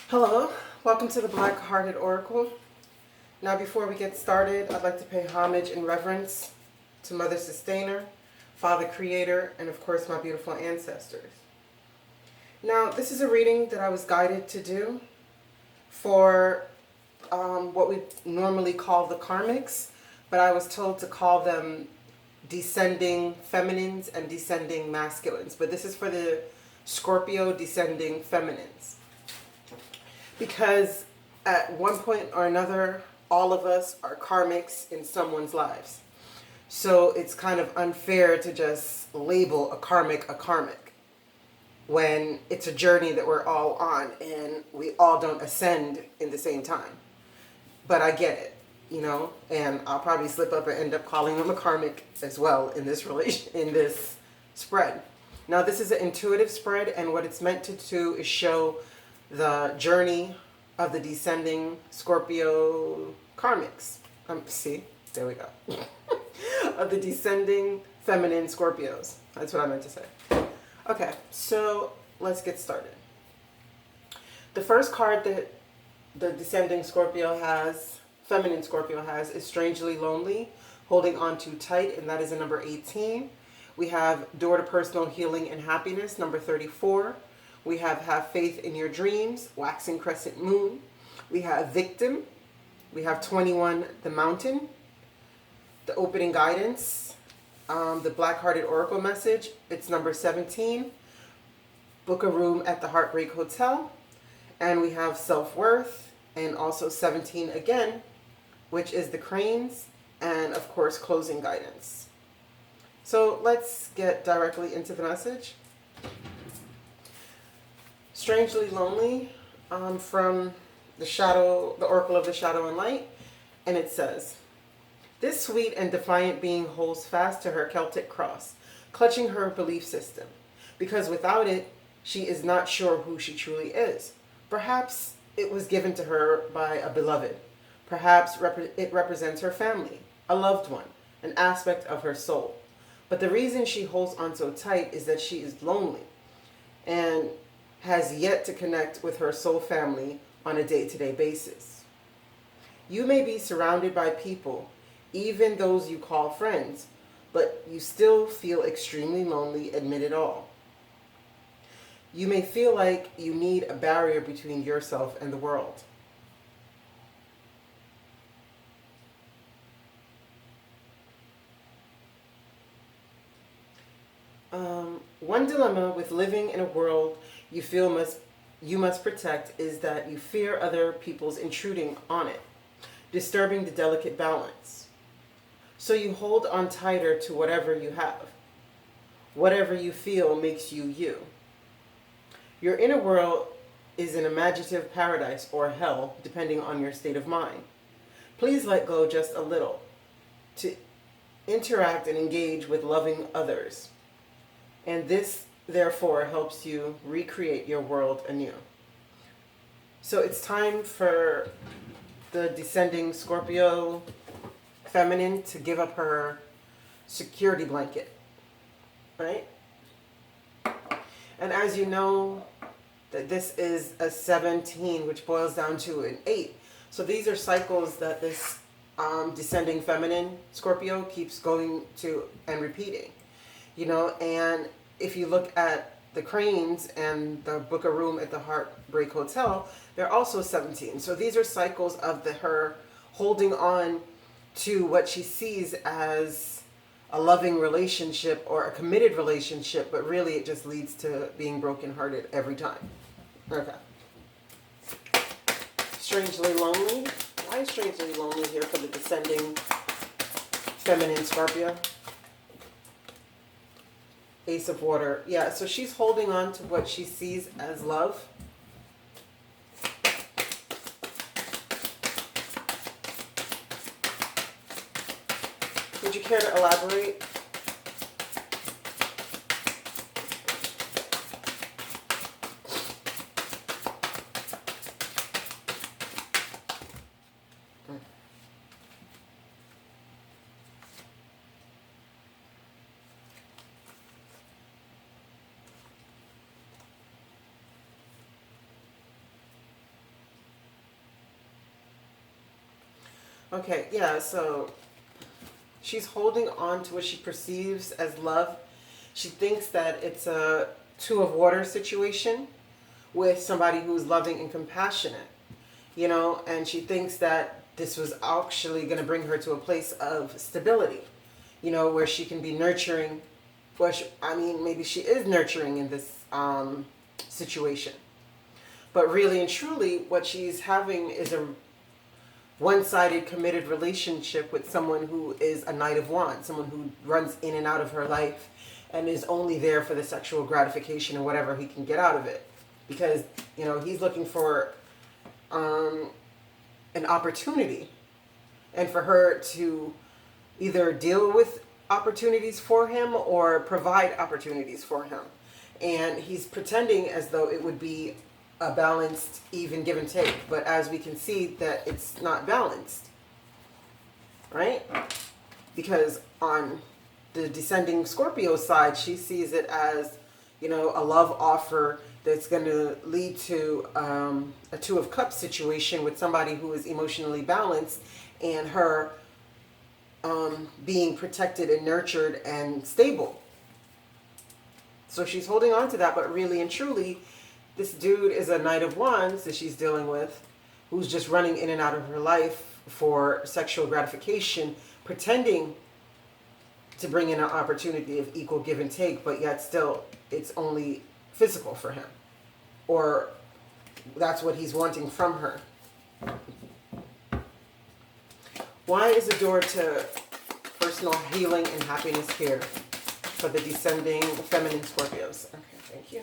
Hello, welcome to the Black Hearted Oracle. Now before we get started, I'd like to pay homage and reverence to Mother Sustainer, Father Creator, and of course my beautiful ancestors. Now this is a reading that I was guided to do for what we normally call the Karmics, but I was told to call them descending feminines and descending masculines. But this is for the Scorpio descending feminines. Because at one point or another, all of us are karmics in someone's lives. So it's kind of unfair to just label a karmic when it's a journey that we're all on and we all don't ascend in the same time. But I get it, and I'll probably slip up and end up calling them a karmic as well in this spread. Now this is an intuitive spread, and what it's meant to do is show the journey of the descending Scorpio karmics. See, there we go. Of the descending feminine Scorpios. That's what I meant to say. Okay, so let's get started. The first card that the descending Scorpio has, feminine Scorpio has, is Strangely Lonely, Holding On Too Tight, and that is a number 18. We have Door to Personal Healing and Happiness, number 34. We have Faith in Your Dreams, Waxing Crescent Moon. We have Victim. We have 21, The Mountain. The Opening Guidance, the Black Hearted Oracle Message, it's number 17. Book a Room at the Heartbreak Hotel. And we have Self-Worth, and also 17 again, which is the Cranes, and of course Closing Guidance. So let's get directly into the message. Strangely Lonely, from the Oracle of the Shadow and Light, and it says, this sweet and defiant being holds fast to her Celtic cross, clutching her belief system, because without it, she is not sure who she truly is. Perhaps it was given to her by a beloved. Perhaps it represents her family, a loved one, an aspect of her soul. But the reason she holds on so tight is that she is lonely and has yet to connect with her soul family on a day-to-day basis. You may be surrounded by people, even those you call friends, but you still feel extremely lonely amid it all. You may feel like you need a barrier between yourself and the world. One dilemma with living in a world you feel you must protect is that you fear other people's intruding on it, disturbing the delicate balance. So you hold on tighter to whatever you have. Whatever you feel makes you you. Your inner world is an imaginative paradise or hell, depending on your state of mind. Please let go just a little to interact and engage with loving others. And this, therefore, helps you recreate your world anew. So it's time for the descending Scorpio feminine to give up her security blanket, right? And as you know, that this is a 17, which boils down to an 8. So these are cycles that this descending feminine Scorpio keeps going to and repeating, and if you look at the Cranes and the Book a Room at the Heartbreak Hotel, they're also 17. So these are cycles of her holding on to what she sees as a loving relationship or a committed relationship, but really it just leads to being brokenhearted every time. Okay. Strangely Lonely. Why is Strangely Lonely here for the descending feminine Scorpio? Ace of Water. Yeah, so she's holding on to what she sees as love. Would you care to elaborate? Okay, yeah, so she's holding on to what she perceives as love. She thinks that it's a two of water situation with somebody who's loving and compassionate, you know, and she thinks that this was actually going to bring her to a place of stability, you know, where she can be nurturing. Well, I mean, maybe she is nurturing in this situation. But really and truly, what she's having is a one-sided committed relationship with someone who is a Knight of Wands, someone who runs in and out of her life and is only there for the sexual gratification and whatever he can get out of it. Because, you know, he's looking for an opportunity, and for her to either deal with opportunities for him or provide opportunities for him. And he's pretending as though it would be a balanced, even give and take. But as we can see, that it's not balanced, right? Because on the descending Scorpio side, she sees it as, you know, a love offer that's going to lead to a Two of Cups situation with somebody who is emotionally balanced, and her being protected and nurtured and stable. So she's holding on to that, but really and truly, this dude is a Knight of Wands that she's dealing with, who's just running in and out of her life for sexual gratification, pretending to bring in an opportunity of equal give and take, but yet still it's only physical for him. Or that's what he's wanting from her. Why is the door to personal healing and happiness here for the descending feminine Scorpios? Okay, thank you.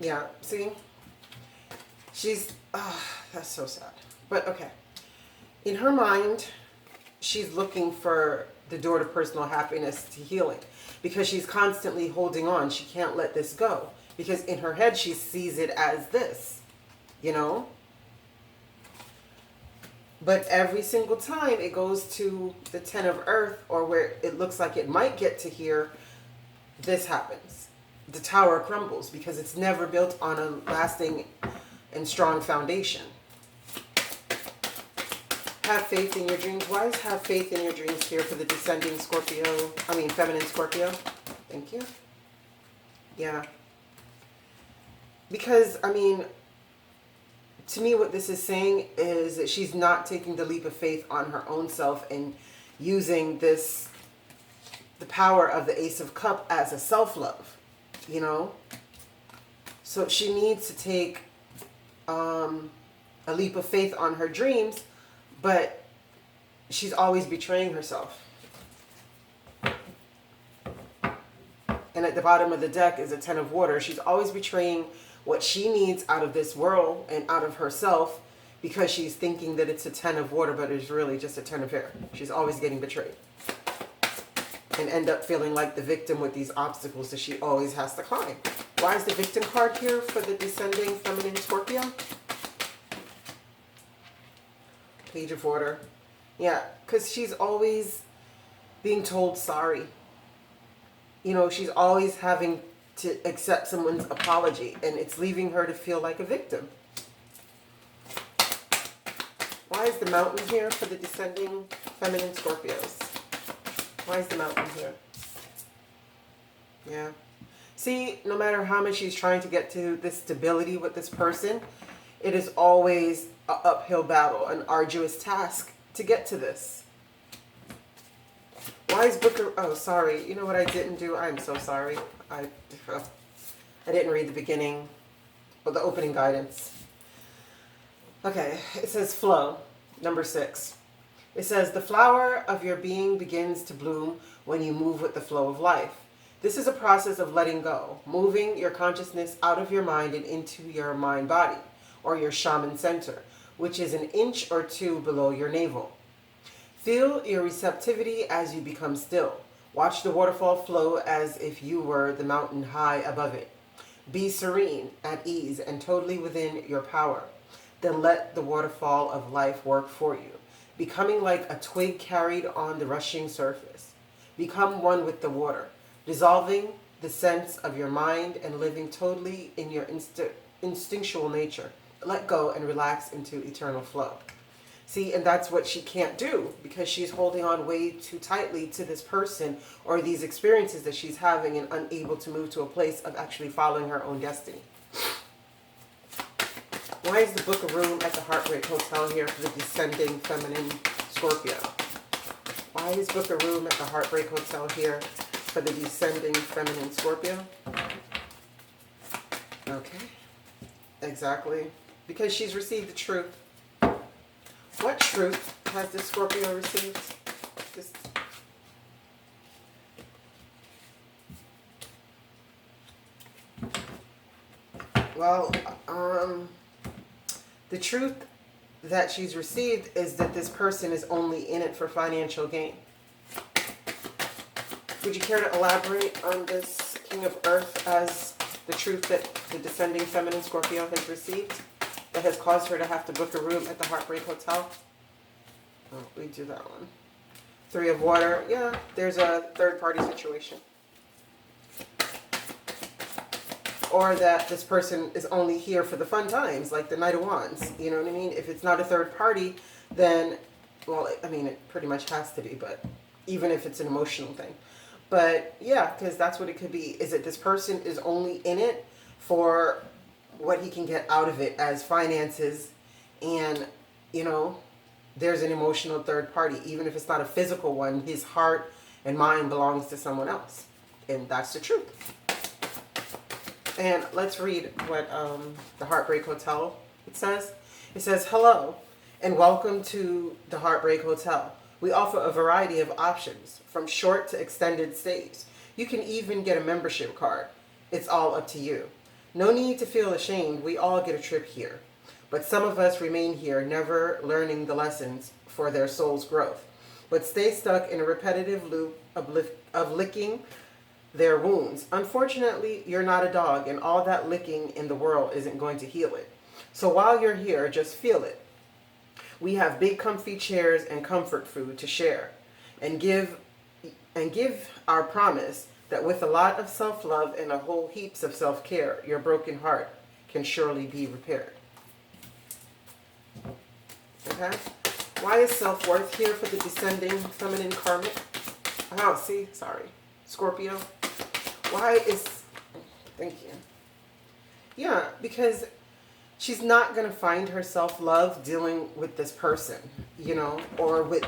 Yeah, see? She's, that's so sad. But okay. In her mind, she's looking for the door to personal happiness, to healing, because she's constantly holding on. She can't let this go, because in her head, she sees it as this, you know? But every single time it goes to the Ten of Earth, or where it looks like it might get to here, this happens. The tower crumbles because it's never built on a lasting and strong foundation. Have faith in your dreams. Why is have faith in your dreams here for the descending feminine Scorpio? Thank you. Yeah. Because, to me, what this is saying is that she's not taking the leap of faith on her own self and using the power of the Ace of Cups as a self-love, you know? So she needs to take a leap of faith on her dreams, but she's always betraying herself. And at the bottom of the deck is a Ten of Water. She's always betraying what she needs out of this world and out of herself, because she's thinking that it's a Ten of Water, but it's really just a Ten of Air. She's always getting betrayed. And end up feeling like the victim with these obstacles that she always has to climb. Why is the victim card here for the descending feminine Scorpio? Page of Water. Yeah, because she's always being told sorry. You know, she's always having to accept someone's apology, and it's leaving her to feel like a victim. Why is the mountain here for the descending feminine Scorpios? Why is the mountain here? Yeah. See, no matter how much she's trying to get to this stability with this person, it is always an uphill battle, an arduous task to get to this. Why is Booker... Oh, sorry. You know what I didn't do? I'm so sorry. I didn't read the beginning or the opening guidance. Okay, it says flow, number 6. It says, the flower of your being begins to bloom when you move with the flow of life. This is a process of letting go, moving your consciousness out of your mind and into your mind body, or your shaman center, which is an inch or 2 below your navel. Feel your receptivity as you become still. Watch the waterfall flow as if you were the mountain high above it. Be serene, at ease, and totally within your power. Then let the waterfall of life work for you, becoming like a twig carried on the rushing surface. Become one with the water, dissolving the sense of your mind and living totally in your instinctual nature. let go and relax into eternal flow. See, and that's what she can't do because she's holding on way too tightly to this person or these experiences that she's having and unable to move to a place of actually following her own destiny. Why is the book of room at the Heartbreak Hotel here for the descending feminine Scorpio? Why is book of room at the Heartbreak Hotel here for the descending feminine Scorpio? Okay, exactly. Because she's received the truth. What truth has this Scorpio received? This... Well, the truth that she's received is that this person is only in it for financial gain. Would you care to elaborate on this King of Earth as the truth that the descending feminine Scorpio has received that has caused her to have to book a room at the Heartbreak Hotel? Oh, we do that one. Three of Water. Yeah, there's a third-party situation. Or that this person is only here for the fun times, like the Knight of Wands. You know what I mean? If it's not a third party, then, well, I mean, it pretty much has to be, but even if it's an emotional thing. But yeah, because that's what it could be. Is that this person is only in it for what he can get out of it as finances, and, you know, there's an emotional third party. Even if it's not a physical one, his heart and mind belongs to someone else. And that's the truth. And let's read what the Heartbreak Hotel, it says. It says, hello and welcome to the Heartbreak Hotel. We offer a variety of options from short to extended stays. You can even get a membership card. It's all up to you. No need to feel ashamed. We all get a trip here. But some of us remain here, never learning the lessons for their soul's growth, but stay stuck in a repetitive loop of licking their wounds. Unfortunately, you're not a dog, and all that licking in the world isn't going to heal it. So while you're here, just feel it. We have big comfy chairs and comfort food to share, and give our promise that with a lot of self-love and a whole heaps of self-care, your broken heart can surely be repaired. Okay? Why is self-worth here for the descending feminine karmic? Oh, see, sorry. Scorpio. Why is, thank you. Yeah, because she's not going to find her self-love dealing with this person, you know, or with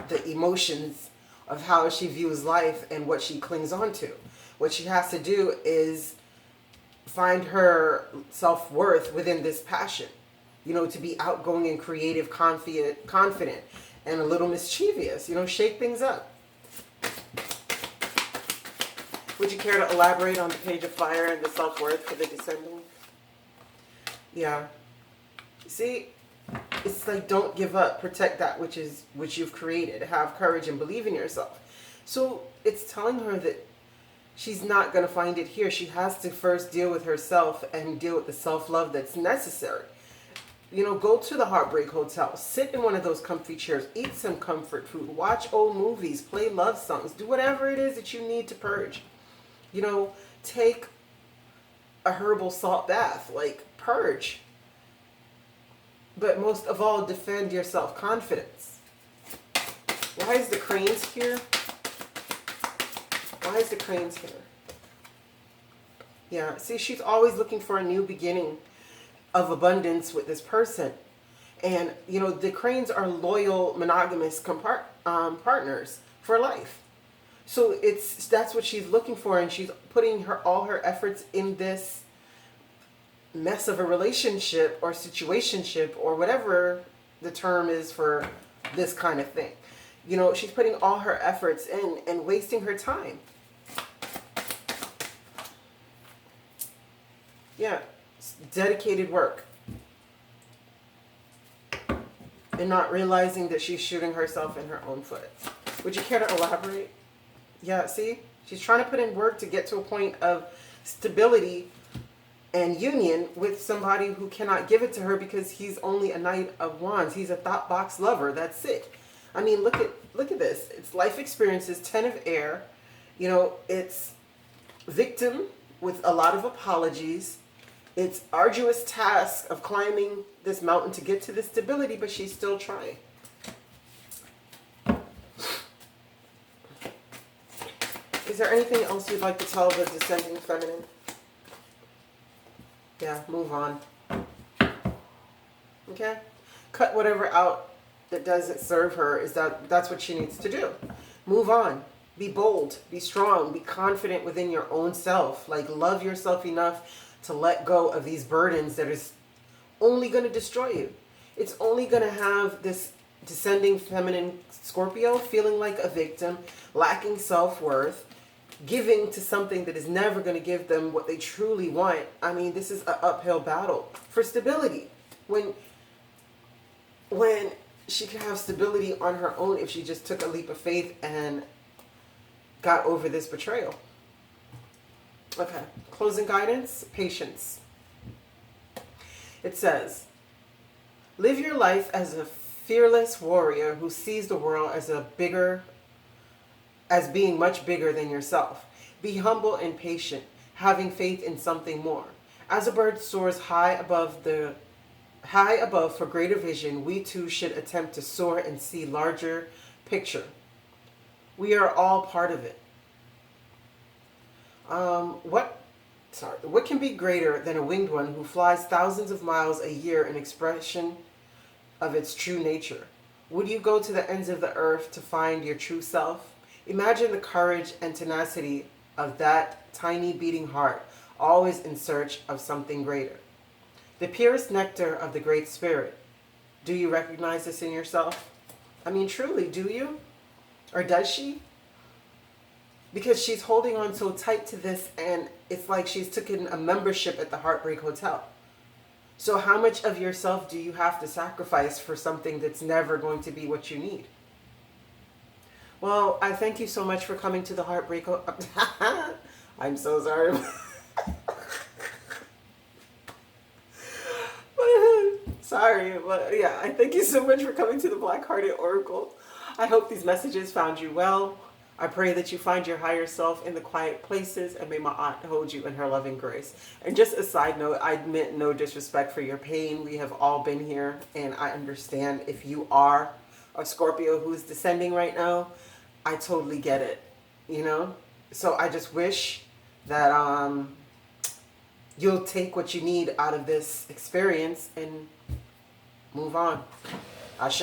the emotions of how she views life and what she clings on to. What she has to do is find her self-worth within this passion, you know, to be outgoing and creative, confident, and a little mischievous, you know, shake things up. Would you care to elaborate on the Page of Fire and the self-worth for the descending? Yeah. See, it's like, don't give up. Protect that which you've created. Have courage and believe in yourself. So it's telling her that she's not going to find it here. She has to first deal with herself and deal with the self-love that's necessary. You know, go to the Heartbreak Hotel. Sit in one of those comfy chairs. Eat some comfort food. Watch old movies. Play love songs. Do whatever it is that you need to purge. You know, take a herbal salt bath. Like, purge. But most of all, defend your self-confidence. Why is the cranes here? Why is the cranes here? Yeah, see, she's always looking for a new beginning of abundance with this person. And, you know, the cranes are loyal, monogamous partners for life. So that's what she's looking for, and she's putting all her efforts in this mess of a relationship or situationship or whatever the term is for this kind of thing. You know, she's putting all her efforts in and wasting her time. Yeah, it's dedicated work. And not realizing that she's shooting herself in her own foot. Would you care to elaborate? Yeah, see? She's trying to put in work to get to a point of stability and union with somebody who cannot give it to her because he's only a Knight of Wands. He's a thought box lover. That's it. I mean, look at this. It's life experiences, 10 of air. You know, it's victim with a lot of apologies It's arduous task of climbing this mountain to get to this stability, but she's still trying. Is there anything else you'd like to tell the descending feminine? Yeah, move on. Okay? Cut whatever out that doesn't serve her. That's what she needs to do. Move on. Be bold. Be strong. Be confident within your own self. Like, love yourself enough to let go of these burdens that is only going to destroy you. It's only going to have this descending feminine Scorpio feeling like a victim, lacking self-worth, giving to something that is never going to give them what they truly want. I mean, this is an uphill battle for stability. When she could have stability on her own if she just took a leap of faith and got over this betrayal. Okay, closing guidance, patience. It says, live your life as a fearless warrior who sees the world as being much bigger than yourself. Be humble and patient, having faith in something more. As a bird soars high above for greater vision, we too should attempt to soar and see larger picture. We are all part of it. What can be greater than a winged one who flies thousands of miles a year in expression of its true nature? Would you go to the ends of the earth to find your true self? Imagine the courage and tenacity of that tiny beating heart, always in search of something greater. The purest nectar of the Great Spirit. Do you recognize this in yourself? I mean, truly, do you? Or does she? Because she's holding on so tight to this, and it's like she's taken a membership at the Heartbreak Hotel. So how much of yourself do you have to sacrifice for something that's never going to be what you need? Well, I thank you so much for coming to the Heartbreak Hotel. I'm so sorry. Sorry, but yeah, I thank you so much for coming to the Black-Hearted Oracle. I hope these messages found you well. I pray that you find your higher self in the quiet places, and may my aunt hold you in her loving grace. And just a side note, I meant no disrespect for your pain. We have all been here, and I understand if you are a Scorpio who is descending right now, I totally get it, you know? So I just wish that you'll take what you need out of this experience and move on. Ashe.